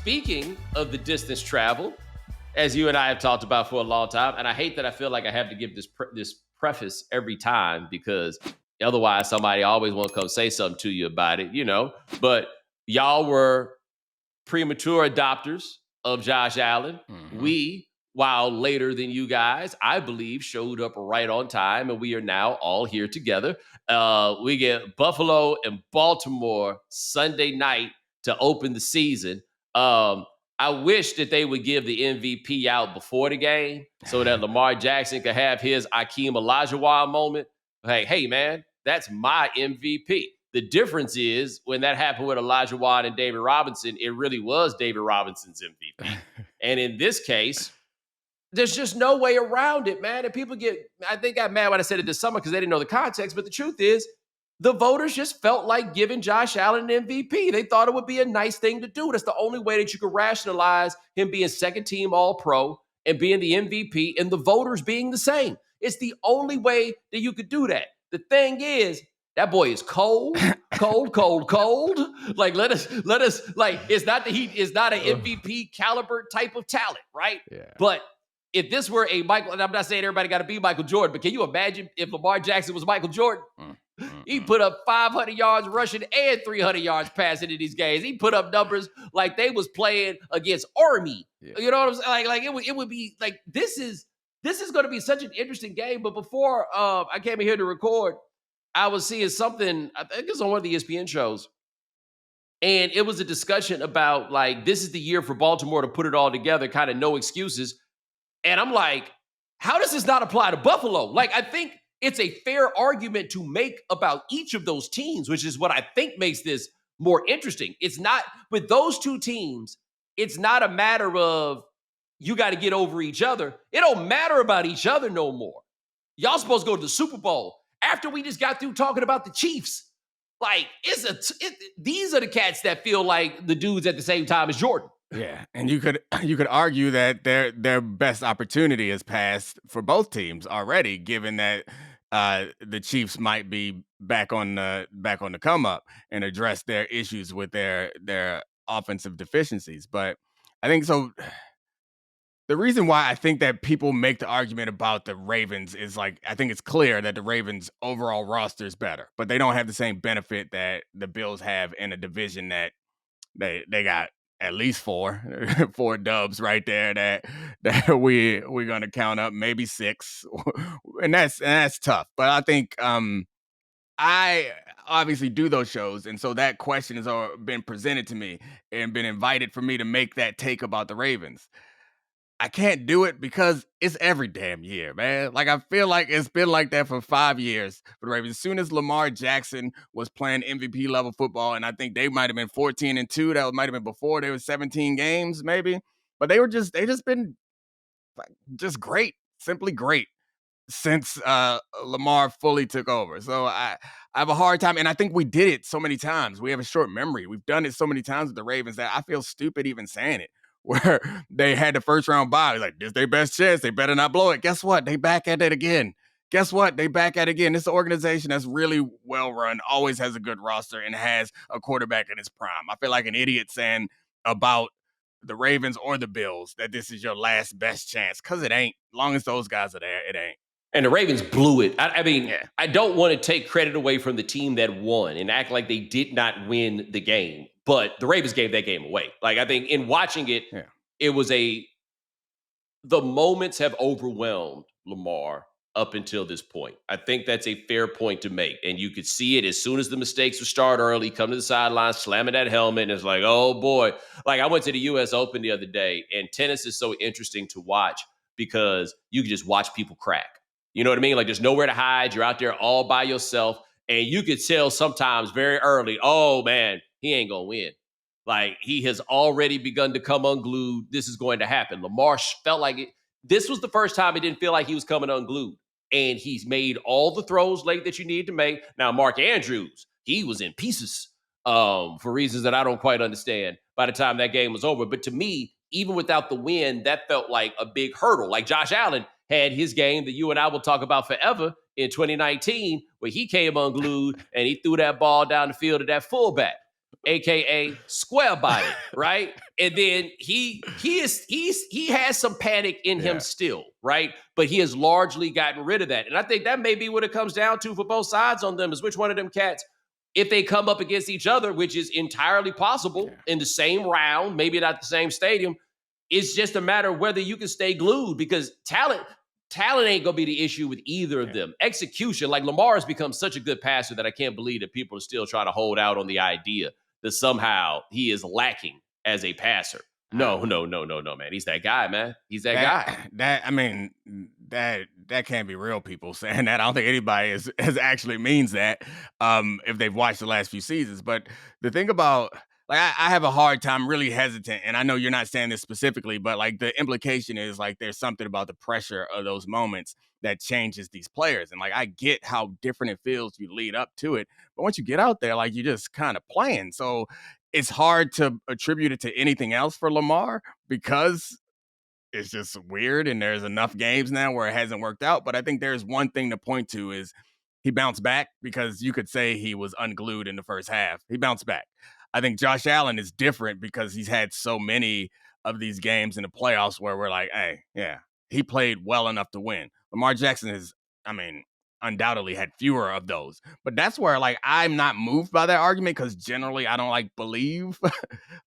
speaking of the distance travel, as you and I have talked about for a long time, and I hate that I feel like I have to give this preface every time because otherwise somebody always want to come say something to you about it, But y'all were premature adopters of Josh Allen. Mm-hmm. We, while later than you guys, I believe, showed up right on time, and we are now all here together. We get Buffalo and Baltimore Sunday night to open the season. I wish that they would give the MVP out before the game so that Lamar Jackson could have his Akeem Olajuwon moment. Hey, man, that's my MVP. The difference is when that happened with Olajuwon and David Robinson, it really was David Robinson's MVP. And in this case, there's just no way around it, man. And people I think got mad when I said it this summer because they didn't know the context. But the truth is, the voters just felt like giving Josh Allen an MVP. They thought it would be a nice thing to do. That's the only way that you could rationalize him being second team All-Pro and being the MVP and the voters being the same. It's the only way that you could do that. The thing is, that boy is cold. Like, let us, like, it's not an MVP caliber type of talent, right? Yeah. But if this were a Michael, and I'm not saying everybody got to be Michael Jordan, but can you imagine if Lamar Jackson was Michael Jordan? He put up 500 yards rushing and 300 yards passing in these games. He put up numbers like they was playing against Army. Yeah. You know what I'm saying? Like it would be like, this is going to be such an interesting game. But before I came in here to record, I was seeing something, I think it's on one of the ESPN shows. And it was a discussion about like, this is the year for Baltimore to put it all together, kind of no excuses. And I'm like, how does this not apply to Buffalo? Like, I think it's a fair argument to make about each of those teams, which is what I think makes this more interesting. It's not, with those two teams, it's not a matter of you got to get over each other. It don't matter about each other no more. Y'all supposed to go to the Super Bowl after we just got through talking about the Chiefs. Like, these are the cats that feel like the dudes at the same time as Jordan. Yeah, and you could argue that their best opportunity has passed for both teams already, given that the Chiefs might be back on the come up and address their issues with their offensive deficiencies. But I think so. The reason why I think that people make the argument about the Ravens is like, I think it's clear that the Ravens' overall roster is better, but they don't have the same benefit that the Bills have in a division that they got at least four dubs right there that we're gonna count up, maybe 6, and that's tough. But I think I obviously do those shows, and so that question has been presented to me and been invited for me to make that take about the Ravens. I can't do it because it's every damn year, man. Like, I feel like it's been like that for 5 years for the Ravens. As soon as Lamar Jackson was playing MVP level football, and I think they might have been 14-2. That might have been before they were 17 games, maybe. But they just been just great, simply great since Lamar fully took over. So I have a hard time, and I think we did it so many times. We have a short memory. We've done it so many times with the Ravens that I feel stupid even saying it. Where they had the first round bye. Like, this is their best chance. They better not blow it. Guess what? They back at it again. This is an organization that's really well run, always has a good roster, and has a quarterback in his prime. I feel like an idiot saying about the Ravens or the Bills that this is your last best chance, because it ain't. As long as those guys are there, it ain't. And the Ravens blew it. I mean, yeah. I don't want to take credit away from the team that won and act like they did not win the game. But the Ravens gave that game away. Like, I think in watching it, It was the moments have overwhelmed Lamar up until this point. I think that's a fair point to make. And you could see it as soon as the mistakes would start early, come to the sideline, slamming that helmet. And it's like, oh boy. Like, I went to the US Open the other day, and tennis is so interesting to watch because you can just watch people crack. You know what I mean? Like, there's nowhere to hide. You're out there all by yourself. And you could tell sometimes very early, oh man, he ain't going to win. Like, he has already begun to come unglued. This is going to happen. Lamar felt like it. This was the first time it didn't feel like he was coming unglued. And he's made all the throws late that you need to make. Now, Mark Andrews, he was in pieces for reasons that I don't quite understand by the time that game was over. But to me, even without the win, that felt like a big hurdle. Like, Josh Allen had his game that you and I will talk about forever in 2019, where he came unglued and he threw that ball down the field to that fullback. aka square body, right? And then he has some panic in him still, right? But he has largely gotten rid of that. And I think that may be what it comes down to for both sides on them, is which one of them cats, if they come up against each other, which is entirely possible in the same round, maybe not the same stadium, it's just a matter of whether you can stay glued, because talent ain't gonna be the issue with either of them. Execution, like Lamar has become such a good passer that I can't believe that people are still trying to hold out on the idea that somehow he is lacking as a passer. No, man. He's that guy, man. He's that guy. That can't be real people saying that. I don't think anybody has actually means that if they've watched the last few seasons. But the thing about, like, I have a hard time, really hesitant, and I know you're not saying this specifically, but like the implication is like there's something about the pressure of those moments that changes these players. And like I get how different it feels you lead up to it, but once you get out there, like you're just kind of playing. So it's hard to attribute it to anything else for Lamar because it's just weird, and there's enough games now where it hasn't worked out. But I think there's one thing to point to is he bounced back, because you could say he was unglued in the first half. He bounced back. I think Josh Allen is different because he's had so many of these games in the playoffs where we're like, hey, yeah, he played well enough to win. Lamar Jackson has, undoubtedly had fewer of those. But that's where, like, I'm not moved by that argument, because generally I don't believe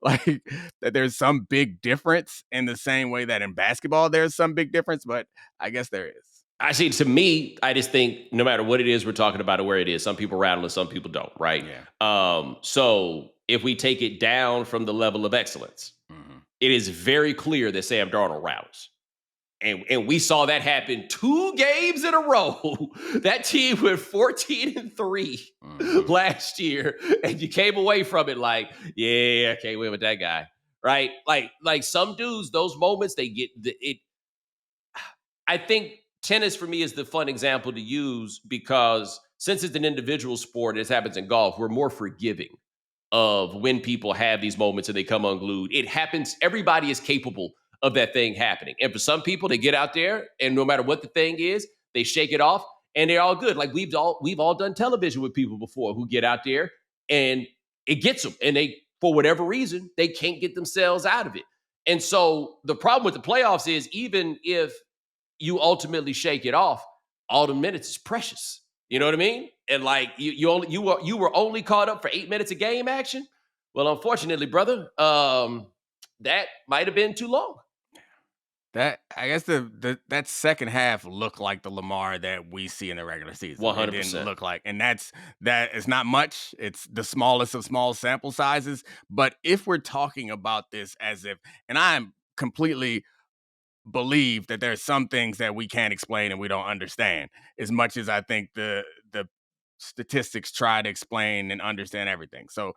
like that there's some big difference in the same way that in basketball there's some big difference, but I guess there is. I see. To me, I just think no matter what it is we're talking about or where it is, some people rattle and some people don't, right? Yeah. So if we take it down from the level of excellence, it is very clear that Sam Darnold rattles. And we saw that happen 2 games in a row. That team went 14-3 last year, and you came away from it like, yeah, I can't win with that guy, right? Like some dudes, those moments they get it. I think tennis for me is the fun example to use, because since it's an individual sport, this happens in golf, we're more forgiving of when people have these moments and they come unglued. It happens. Everybody is capable of that thing happening. And for some people, they get out there and no matter what the thing is, they shake it off and they're all good. Like we've all done television with people before who get out there and it gets them. And they, for whatever reason, they can't get themselves out of it. And so the problem with the playoffs is, even if you ultimately shake it off, all the minutes is precious. You know what I mean? And like you were only caught up for 8 minutes of game action. Well, unfortunately, brother, that might have been too long. That, I guess, that second half looked like the Lamar that we see in the regular season. 100%. It didn't look like, and that is not much. It's the smallest of small sample sizes. But if we're talking about this as if, and I'm completely believe that there's some things that we can't explain and we don't understand, as much as I think the statistics try to explain and understand everything. So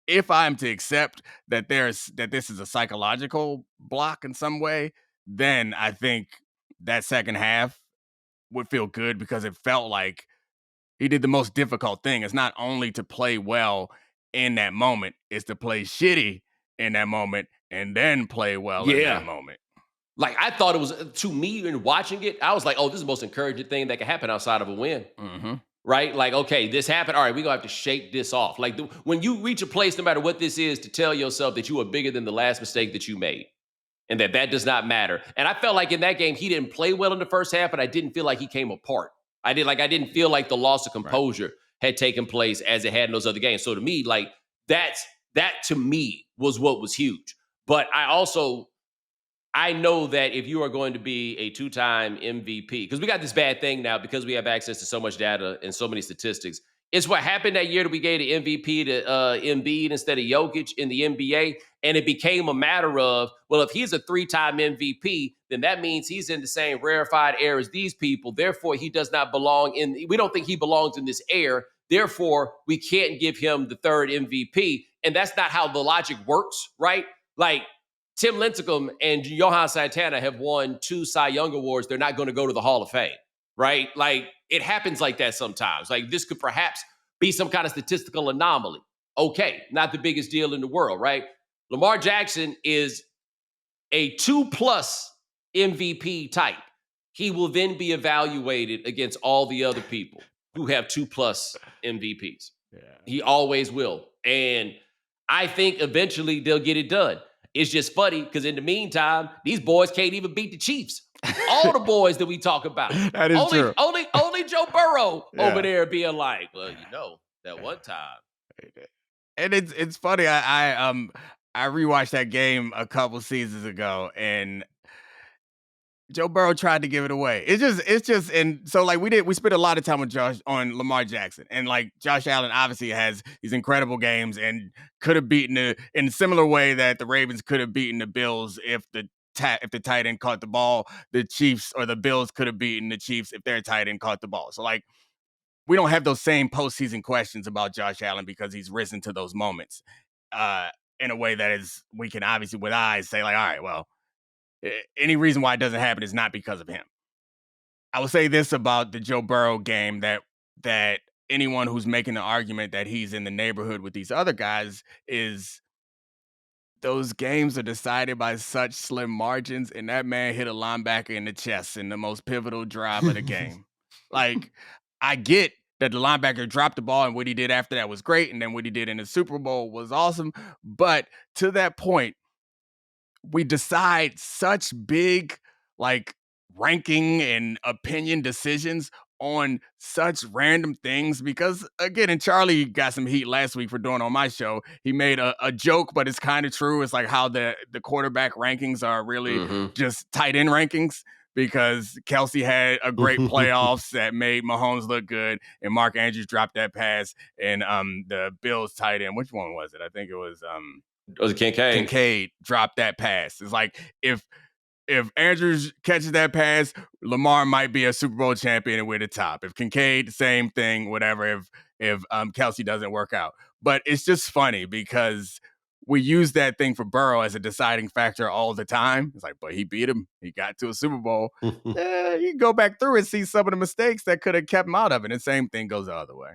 if I'm to accept that this is a psychological block in some way, then I think that second half would feel good, because it felt like he did the most difficult thing. It's not only to play well in that moment, it's to play shitty in that moment and then play well in that moment. Like, I thought it was, to me, in watching it, I was like, oh, this is the most encouraging thing that can happen outside of a win. Right? Like, okay, this happened. All right, we're going to have to shake this off. Like, when you reach a place, no matter what this is, to tell yourself that you are bigger than the last mistake that you made and that does not matter. And I felt like in that game, he didn't play well in the first half, but I didn't feel like he came apart. I didn't feel like the loss of composure had taken place as it had in those other games. So to me, like, that to me was what was huge. But I know that if you are going to be a 2-time MVP, because we got this bad thing now because we have access to so much data and so many statistics. It's what happened that year that we gave the MVP to Embiid instead of Jokic in the NBA. And it became a matter of, well, if he's a 3-time MVP, then that means he's in the same rarefied air as these people. Therefore, he does not belong we don't think he belongs in this air. Therefore, we can't give him the 3rd MVP. And that's not how the logic works, right? Like, Tim Lincecum and Johan Santana have won 2 Cy Young Awards. They're not going to go to the Hall of Fame, right? Like, it happens like that sometimes. Like, this could perhaps be some kind of statistical anomaly. Okay, not the biggest deal in the world, right? Lamar Jackson is a 2+ MVP type. He will then be evaluated against all the other people. who have 2+ MVPs. Yeah. He always will. And I think eventually they'll get it done. It's just funny because in the meantime, these boys can't even beat the Chiefs. All the boys that we talk about. That is true. Only Joe Burrow over Yeah. there being like, well, that one time. And it's funny. I rewatched that game a couple seasons ago, and Joe Burrow tried to give it away. It's just, and so like we spent a lot of time on Lamar Jackson, and like Josh Allen obviously has these incredible games and could have beaten in a similar way that the Ravens could have beaten the Bills if the tight end caught the ball. The Chiefs or the Bills could have beaten the Chiefs if their tight end caught the ball. So like we don't have those same postseason questions about Josh Allen because he's risen to those moments in a way that is we can obviously with eyes say like, all right, well. Any reason why it doesn't happen is not because of him. I will say this about the Joe Burrow game that anyone who's making the argument that he's in the neighborhood with these other guys is those games are decided by such slim margins, and that man hit a linebacker in the chest in the most pivotal drive of the game. Like, I get that the linebacker dropped the ball and what he did after that was great, and then what he did in the Super Bowl was awesome. But to that point, we decide such big, like, ranking and opinion decisions on such random things because, again, and Charlie got some heat last week for doing on my show. He made a joke, but it's kind of true. It's like how the quarterback rankings are really just tight end rankings because Kelsey had a great playoffs that made Mahomes look good, and Mark Andrews dropped that pass, and the Bills tight end, which one was it? I think it was Kincaid. Kincaid dropped that pass. It's like if Andrews catches that pass, Lamar might be a Super Bowl champion and we're the top. If Kincaid, same thing, whatever. If Kelsey doesn't work out. But it's just funny because we use that thing for Burrow as a deciding factor all the time. It's like, but he beat him. He got to a Super Bowl. You can go back through and see some of the mistakes that could have kept him out of it. And the same thing goes the other way.